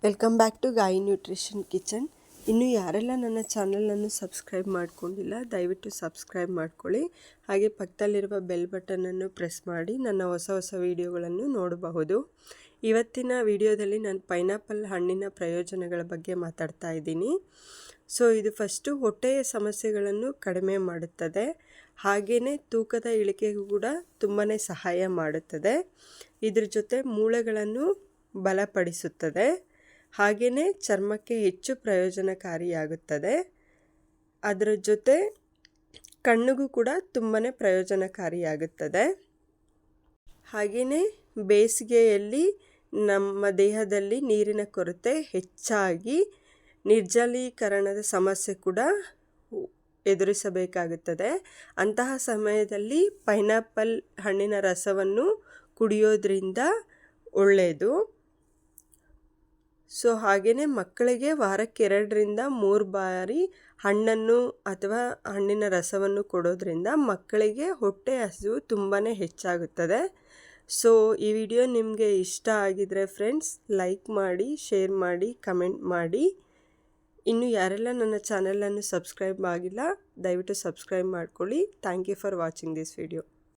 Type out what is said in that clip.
Welcome back to ಗಾಯಿ nutrition kitchen. ಇನ್ನು ಯಾರೆಲ್ಲ ನನ್ನ ಚಾನಲನ್ನು ಸಬ್ಸ್ಕ್ರೈಬ್ ಮಾಡ್ಕೊಂಡಿಲ್ಲ ದಯವಿಟ್ಟು ಸಬ್ಸ್ಕ್ರೈಬ್ ಮಾಡ್ಕೊಳ್ಳಿ. ಹಾಗೆ ಪಕ್ಕದಲ್ಲಿರುವ ಬೆಲ್ ಬಟನನ್ನು ಪ್ರೆಸ್ ಮಾಡಿ ನನ್ನ ಹೊಸ ವಿಡಿಯೋಗಳನ್ನು ನೋಡಬಹುದು. ಇವತ್ತಿನ ವಿಡಿಯೋದಲ್ಲಿ ನಾನು ಪೈನಾಪಲ್ ಹಣ್ಣಿನ ಪ್ರಯೋಜನಗಳ ಬಗ್ಗೆ ಮಾತಾಡ್ತಾ ಇದ್ದೀನಿ. ಇದು ಫಸ್ಟು ಹೊಟ್ಟೆಯ ಸಮಸ್ಯೆಗಳನ್ನು ಕಡಿಮೆ ಮಾಡುತ್ತದೆ. ಹಾಗೆಯೇ ತೂಕದ ಇಳಿಕೆಗೂ ಕೂಡ ತುಂಬಾ ಸಹಾಯ ಮಾಡುತ್ತದೆ. ಇದ್ರ ಜೊತೆ ಮೂಳೆಗಳನ್ನು ಬಲಪಡಿಸುತ್ತದೆ. ಹಾಗೆಯೇ ಚರ್ಮಕ್ಕೆ ಹೆಚ್ಚು ಪ್ರಯೋಜನಕಾರಿಯಾಗುತ್ತದೆ. ಅದರ ಜೊತೆ ಕಣ್ಣಿಗೂ ಕೂಡ ತುಂಬಾ ಪ್ರಯೋಜನಕಾರಿಯಾಗುತ್ತದೆ. ಹಾಗೆಯೇ ಬೇಸಿಗೆಯಲ್ಲಿ ನಮ್ಮ ದೇಹದಲ್ಲಿ ನೀರಿನ ಕೊರತೆ ಹೆಚ್ಚಾಗಿ ನಿರ್ಜಲೀಕರಣದ ಸಮಸ್ಯೆ ಕೂಡ ಎದುರಿಸಬೇಕಾಗುತ್ತದೆ. ಅಂತಹ ಸಮಯದಲ್ಲಿ ಪೈನಾಪಲ್ ಹಣ್ಣಿನ ರಸವನ್ನು ಕುಡಿಯೋದ್ರಿಂದ ಒಳ್ಳೆಯದು. ಹಾಗೆಯೇ ಮಕ್ಕಳಿಗೆ ವಾರಕ್ಕೆ 2 ರಿಂದ 3 ಬಾರಿ ಹಣ್ಣನ್ನು ಅಥವಾ ಹಣ್ಣಿನ ರಸವನ್ನು ಕೊಡೋದ್ರಿಂದ ಮಕ್ಕಳಿಗೆ ಹೊಟ್ಟೆ ಹಸಿವು ತುಂಬಾ ಹೆಚ್ಚಾಗುತ್ತದೆ. ಈ ವಿಡಿಯೋ ನಿಮಗೆ ಇಷ್ಟ ಆಗಿದರೆ ಫ್ರೆಂಡ್ಸ್ ಲೈಕ್ ಮಾಡಿ, ಶೇರ್ ಮಾಡಿ, ಕಮೆಂಟ್ ಮಾಡಿ. ಇನ್ನು ಯಾರೆಲ್ಲ ನನ್ನ ಚಾನಲನ್ನು ಸಬ್ಸ್ಕ್ರೈಬ್ ಆಗಿಲ್ಲ ದಯವಿಟ್ಟು ಸಬ್ಸ್ಕ್ರೈಬ್ ಮಾಡ್ಕೊಳ್ಳಿ. Thank you for watching this video.